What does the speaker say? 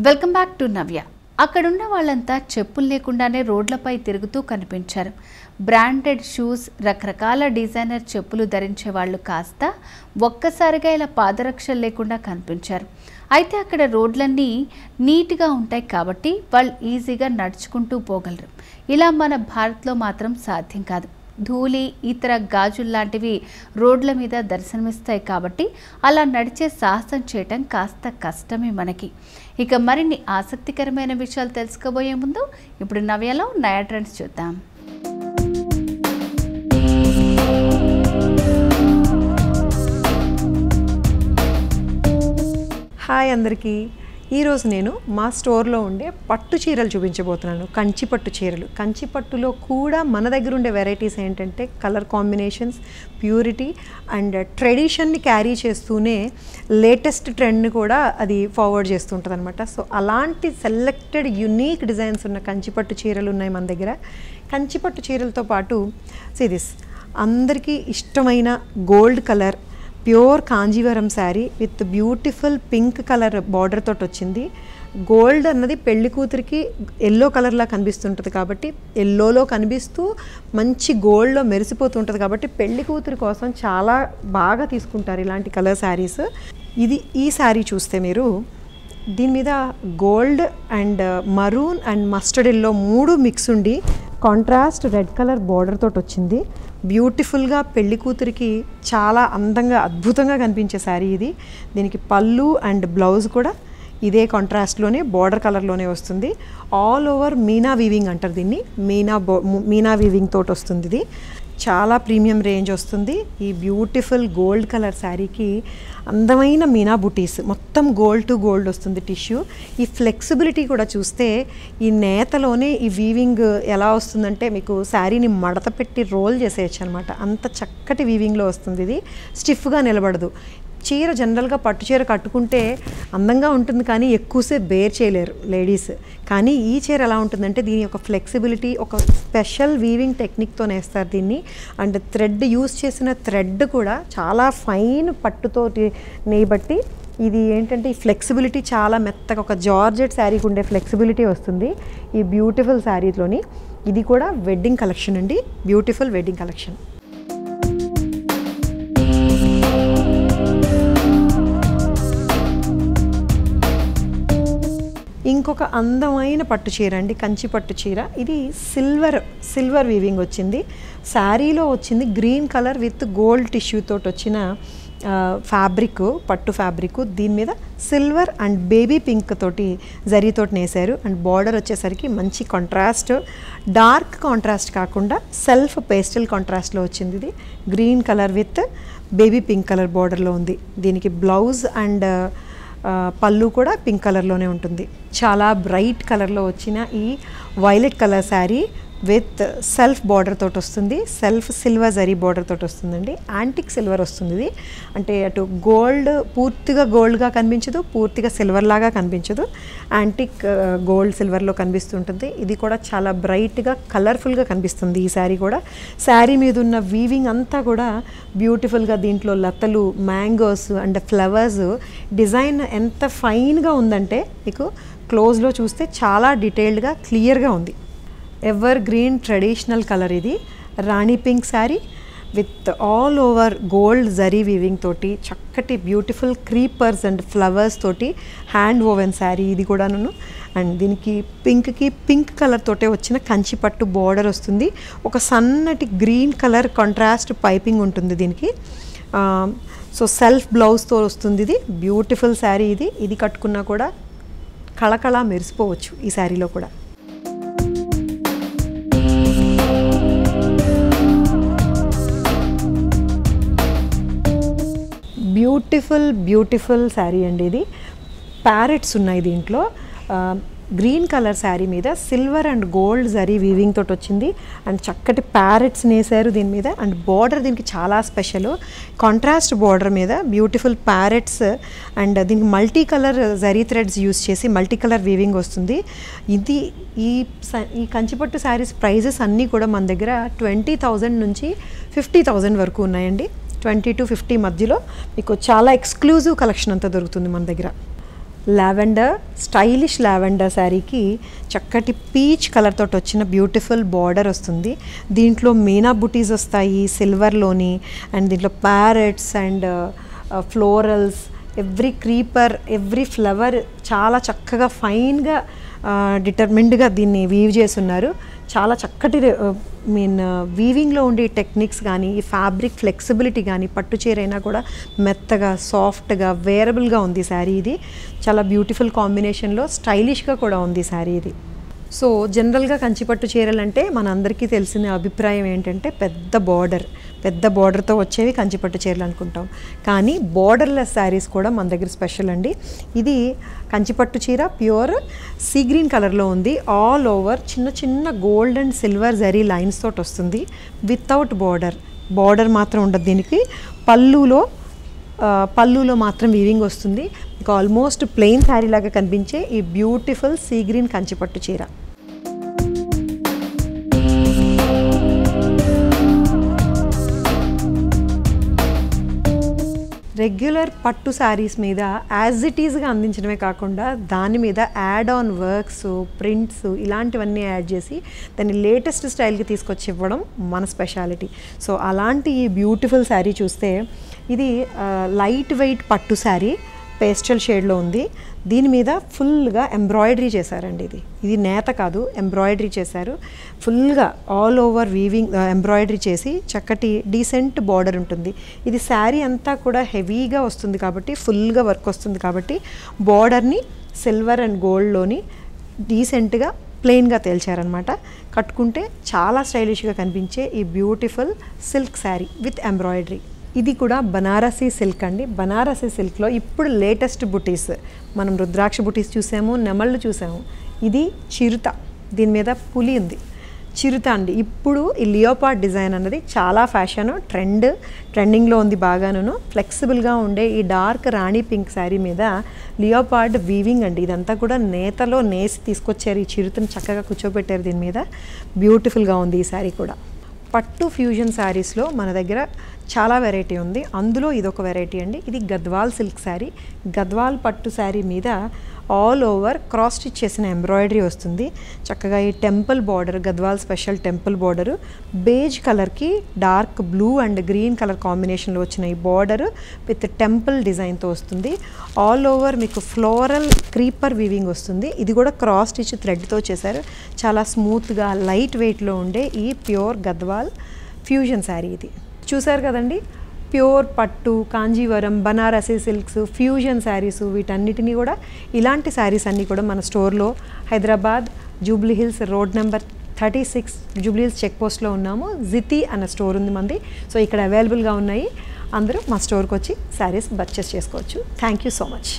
Welcome back to నవ్య. అక్కడున్న వాళ్ళంతా చెప్పులు లేకుండానే రోడ్లపై తిరుగుతూ కనిపించారు. బ్రాండెడ్ షూస్, రకరకాల డిజైనర్ చెప్పులు ధరించే వాళ్ళు కాస్త ఒక్కసారిగా ఇలా పాదరక్షలు లేకుండా కనిపించారు. అయితే అక్కడ రోడ్లన్నీ నీట్గా ఉంటాయి కాబట్టి వాళ్ళు ఈజీగా నడుచుకుంటూ పోగలరు. ఇలా మన భారత్లో మాత్రం సాధ్యం కాదు. ధూళి, ఇతర గాజుల్లాంటివి రోడ్ల మీద దర్శనమిస్తాయి కాబట్టి అలా నడిచే సాహసం చేయటం కాస్త కష్టమే మనకి. ఇక మరిన్ని ఆసక్తికరమైన విషయాలు తెలుసుకోబోయే ముందు ఇప్పుడు నవ్యలో నయా ట్రెండ్స్ చూద్దాం. హాయ్ అందరికీ. ఈరోజు నేను మా స్టోర్లో ఉండే పట్టు చీరలు చూపించబోతున్నాను. కంచి పట్టు చీరలు. కంచి పట్టులో కూడా మన దగ్గర ఉండే వెరైటీస్ ఏంటంటే కలర్ కాంబినేషన్స్, ప్యూరిటీ అండ్ ట్రెడిషన్ని క్యారీ చేస్తూనే లేటెస్ట్ ట్రెండ్ని కూడా అది ఫార్వర్డ్ చేస్తుంటుంది అనమాట. సో అలాంటి సెలెక్టెడ్ యునీక్ డిజైన్స్ ఉన్న కంచి పట్టు చీరలు ఉన్నాయి మన దగ్గర. కంచి పట్టు చీరలతో పాటు సిదిస్ అందరికీ ఇష్టమైన gold colour pure Kanjeevaram sari with beautiful pink colour border తోటి వచ్చింది. గోల్డ్ అన్నది పెళ్లి కూతురికి ఎల్లో కలర్లా కనిపిస్తుంటుంది కాబట్టి ఎల్లోలో కనిపిస్తూ మంచి గోల్డ్లో మెరిసిపోతుంటుంది కాబట్టి పెళ్లి కూతురి కోసం చాలా బాగా తీసుకుంటారు ఇలాంటి కలర్ శారీస్. ఈ శారీ చూస్తే మీరు దీని మీద gold and maroon and mustard yellow మూడు మిక్స్ ఉండి కాంట్రాస్ట్ రెడ్ కలర్ బార్డర్ తోటి వచ్చింది. బ్యూటిఫుల్గా పెళ్లి కూతురికి చాలా అందంగా అద్భుతంగా కనిపించే శారీ ఇది. దీనికి పళ్ళు అండ్ బ్లౌజ్ కూడా ఇదే కాంట్రాస్ట్లోనే బార్డర్ కలర్లోనే వస్తుంది. ఆల్ ఓవర్ మీనా వీవింగ్ అంటారు దీన్ని. మీనా వీవింగ్ తోటి వస్తుంది. ఇది చాలా ప్రీమియం రేంజ్ వస్తుంది. ఈ బ్యూటిఫుల్ గోల్డ్ కలర్ శారీకి అందమైన మీనా బుటీస్, మొత్తం గోల్డ్ టు గోల్డ్ వస్తుంది టిష్యూ. ఈ ఫ్లెక్సిబిలిటీ కూడా చూస్తే ఈ నేతలోనే ఈ వీవింగ్ ఎలా వస్తుందంటే మీకు శారీని మడత పెట్టి రోల్ చేసేయచ్చు అనమాట. అంత చక్కటి వీవింగ్లో వస్తుంది. ఇది స్టిఫ్గా నిలబడదు. చీర జనరల్గా పట్టు చీర కట్టుకుంటే అందంగా ఉంటుంది కానీ ఎక్కువసేపు బేర్ చేయలేరు లేడీస్. కానీ ఈ చీర ఎలా ఉంటుందంటే దీని యొక్క ఫ్లెక్సిబిలిటీ ఒక స్పెషల్ వీవింగ్ టెక్నిక్తో నేస్తారు దీన్ని. అండ్ థ్రెడ్ యూస్ చేసిన థ్రెడ్ కూడా చాలా ఫైన్ పట్టుతో నేయబట్టి ఇది ఏంటంటే ఈ ఫ్లెక్సిబిలిటీ చాలా మెత్తగా ఒక జార్జెట్ శారీకి ఉండే ఫ్లెక్సిబిలిటీ వస్తుంది ఈ బ్యూటిఫుల్ శారీలోని. ఇది కూడా వెడ్డింగ్ కలెక్షన్ అండి, బ్యూటిఫుల్ వెడ్డింగ్ కలెక్షన్. ఇంకొక అందమైన పట్టు చీర అండి, కంచి పట్టు చీర. ఇది సిల్వర్ వీవింగ్ వచ్చింది. శారీలో వచ్చింది green colour with gold tissue తోటి వచ్చిన ఫ్యాబ్రిక్, పట్టు ఫ్యాబ్రిక్. దీని మీద సిల్వర్ అండ్ బేబీ పింక్ తోటి జరీతోటి నేసారు. అండ్ బార్డర్ వచ్చేసరికి మంచి కాంట్రాస్ట్, డార్క్ కాంట్రాస్ట్ కాకుండా సెల్ఫ్ పేస్టల్ కాంట్రాస్ట్లో వచ్చింది. ఇది green colour with baby pink colour బార్డర్లో ఉంది. దీనికి బ్లౌజ్ అండ్ పళ్ళు కూడా పింక్ కలర్లోనే ఉంటుంది. చాలా బ్రైట్ కలర్లో వచ్చిన ఈ violet colour sari with self border తోటి వస్తుంది. సెల్ఫ్ సిల్వర్ జరీ బార్డర్ తోటి వస్తుందండి. యాంటిక్ సిల్వర్ వస్తుంది ఇది. అంటే అటు గోల్డ్ పూర్తిగా గోల్డ్గా కనిపించదు, పూర్తిగా సిల్వర్ లాగా కనిపించదు. యాంటిక్ గోల్డ్ సిల్వర్లో కనిపిస్తుంటుంది. ఇది కూడా చాలా బ్రైట్గా కలర్ఫుల్గా కనిపిస్తుంది ఈ శారీ కూడా. శారీ మీద ఉన్న వీవింగ్ అంతా కూడా బ్యూటిఫుల్గా దీంట్లో లతలు, మ్యాంగోస్ అండ్ ఫ్లవర్స్ డిజైన్ ఎంత ఫైన్గా ఉందంటే మీకు క్లోజ్లో చూస్తే చాలా డీటెయిల్డ్గా క్లియర్గా ఉంది. ఎవర్ గ్రీన్ ట్రెడిషనల్ కలర్ ఇది. రాణి pink sari with all over gold zari weaving తోటి చక్కటి బ్యూటిఫుల్ క్రీపర్స్ అండ్ ఫ్లవర్స్ తోటి హ్యాండ్ ఓవెన్ శారీ ఇది కూడాను. అండ్ దీనికి పింక్కి పింక్ కలర్ తోటే వచ్చిన కంచి పట్టు బార్డర్ వస్తుంది. ఒక సన్నటి గ్రీన్ కలర్ కాంట్రాస్ట్ పైపింగ్ ఉంటుంది దీనికి. సో సెల్ఫ్ బ్లౌజ్తో వస్తుంది. ఇది బ్యూటిఫుల్ శారీ. ఇది కట్టుకున్నా కూడా కళకళ మెరిసిపోవచ్చు ఈ శారీలో కూడా. బ్యూటిఫుల్ శారీ అండి ఇది. ప్యారెట్స్ ఉన్నాయి దీంట్లో. గ్రీన్ కలర్ శారీ మీద silver and gold zari weaving తోటి వచ్చింది. అండ్ చక్కటి ప్యారెట్స్ నేసారు దీని మీద. అండ్ బార్డర్ దీనికి చాలా స్పెషల్, కాంట్రాస్ట్ బార్డర్ మీద బ్యూటిఫుల్ ప్యారెట్స్ అండ్ దీనికి multi colour zari threads use చేసి మల్టీ కలర్ వీవింగ్ వస్తుంది. ఇది ఈ కంచిపట్టు శారీస్ ప్రైజెస్ అన్నీ కూడా మన దగ్గర 20,000 నుంచి 50,000 వరకు ఉన్నాయండి. 20 to 50 మధ్యలో మీకు చాలా ఎక్స్క్లూజివ్ కలెక్షన్ అంతా దొరుకుతుంది మన దగ్గర. లావెండర్, స్టైలిష్ లావెండర్ శారీకి చక్కటి పీచ్ కలర్ తోటి వచ్చిన బ్యూటిఫుల్ బార్డర్ వస్తుంది. దీంట్లో మీనా బుటీస్ వస్తాయి సిల్వర్లోని, అండ్ దీంట్లో parrots and florals, every creeper, every flower చాలా చక్కగా ఫైన్గా డిటర్మిన్డ్గా దీన్ని వీవ్ చేస్తున్నారు. చాలా చక్కటి వీవింగ్లో ఉండే టెక్నిక్స్ కానీ, ఈ ఫ్యాబ్రిక్ ఫ్లెక్సిబిలిటీ కానీ, పట్టు చీర అయినా కూడా మెత్తగా, సాఫ్ట్గా, వేరబుల్గా ఉంది శారీ. ఇది చాలా బ్యూటిఫుల్ కాంబినేషన్లో స్టైలిష్గా కూడా ఉంది శారీ ఇది. సో జనరల్గా కంచిపట్టు చీరలు అంటే మనందరికీ తెలిసిన అభిప్రాయం ఏంటంటే పెద్ద బార్డర్తో వచ్చేవి కంచిపట్టు చీరలు అనుకుంటాం. కానీ బార్డర్లెస్ శారీస్ కూడా మన దగ్గర స్పెషల్ అండి. ఇది కంచిపట్టు చీర ప్యూర్ సీ గ్రీన్ కలర్లో ఉంది. ఆల్ ఓవర్ చిన్న చిన్న gold and silver zari lines తోటి వస్తుంది. వితౌట్ బార్డర్ మాత్రం ఉండదు దీనికి. పళ్ళులో మాత్రం వీవింగ్ వస్తుంది. ఇక ఆల్మోస్ట్ ప్లెయిన్ శారీ లాగా కనిపించే ఈ బ్యూటిఫుల్ సీ గ్రీన్ కంచిపట్టు చీర. రెగ్యులర్ పట్టు శారీస్ మీద యాజ్ ఇట్ ఈజ్గా అందించడమే కాకుండా దాని మీద యాడ్ ఆన్ వర్క్స్, ప్రింట్స్ ఇలాంటివన్నీ యాడ్ చేసి దాన్ని లేటెస్ట్ స్టైల్కి తీసుకొచ్చి ఇవ్వడం మన స్పెషాలిటీ. సో అలాంటి ఈ బ్యూటిఫుల్ శారీ చూస్తే ఇది లైట్ వెయిట్ పట్టు శారీ, పేస్టల్ షేడ్లో ఉంది. దీని మీద ఫుల్గా ఎంబ్రాయిడరీ చేశారండి. ఇది నేత కాదు, ఎంబ్రాయిడరీ చేశారు. ఫుల్గా ఆల్ ఓవర్ వీవింగ్ ఎంబ్రాయిడరీ చేసి చక్కటి డీసెంట్ బార్డర్ ఉంటుంది. ఇది శారీ అంతా కూడా హెవీగా వస్తుంది కాబట్టి, ఫుల్గా వర్క్ వస్తుంది కాబట్టి బార్డర్ని సిల్వర్ అండ్ గోల్డ్లోని డీసెంట్గా ప్లెయిన్గా తేల్చారనమాట. కట్టుకుంటే చాలా స్టైలిష్గా కనిపించే ఈ beautiful silk sari with embroidery. ఇది కూడా బనారసీ సిల్క్ అండి. బనారసీ సిల్క్లో ఇప్పుడు లేటెస్ట్ బుటీస్, మనం రుద్రాక్ష బుటీస్ చూసాము, నెమళ్ళు చూసాము. ఇది చిరుత, దీని మీద పులి ఉంది. చిరుత అండి. ఇప్పుడు ఈ లియోపార్డ్ డిజైన్ అన్నది చాలా ఫ్యాషన్, ట్రెండింగ్లో ఉంది బాగాను. ఫ్లెక్సిబుల్గా ఉండే ఈ డార్క్ రాణి పింక్ శారీ మీద లియోపార్డ్ వీవింగ్ అండి. ఇదంతా కూడా నేతలో నేసి తీసుకొచ్చారు. ఈ చిరుతను చక్కగా కూర్చోబెట్టారు దీని మీద. బ్యూటిఫుల్గా ఉంది ఈ శారీ కూడా. పట్టు ఫ్యూజన్ శారీస్లో మన దగ్గర చాలా వెరైటీ ఉంది. అందులో ఇదొక వెరైటీ అండి. ఇది గద్వాల్ సిల్క్ శారీ. గద్వాల్ పట్టు శారీ మీద ఆల్ ఓవర్ క్రాస్ స్టిచ్ చేసిన ఎంబ్రాయిడరీ వస్తుంది. చక్కగా ఈ temple border, Gadwal special temple border, beige కలర్కి dark blue and green colour కాంబినేషన్లో వచ్చిన ఈ బార్డరు విత్ టెంపుల్ డిజైన్తో వస్తుంది. ఆల్ ఓవర్ మీకు ఫ్లోరల్ క్రీపర్ వీవింగ్ వస్తుంది. ఇది కూడా క్రాస్ స్టిచ్ థ్రెడ్తో చేశారు. చాలా స్మూత్గా లైట్ వెయిట్లో ఉండే ఈ ప్యూర్ గద్వాల్ ఫ్యూజన్ శారీ ఇది. చూసారు కదండి, ప్యూర్ పట్టు, Kanjeevaram, Banarasi silks, fusion sarees, వీటన్నిటినీ కూడా ఇలాంటి శారీస్ అన్నీ కూడా మన స్టోర్లో Hyderabad Jubilee Hills road number 36 Jubilee Hills check పోస్ట్లో ఉన్నాము. జితి అన్న స్టోర్ ఉంది మంది. సో ఇక్కడ అవైలబుల్గా ఉన్నాయి. అందరూ మా స్టోర్కి వచ్చి శారీస్ పర్చేస్ చేసుకోవచ్చు. Thank you so much.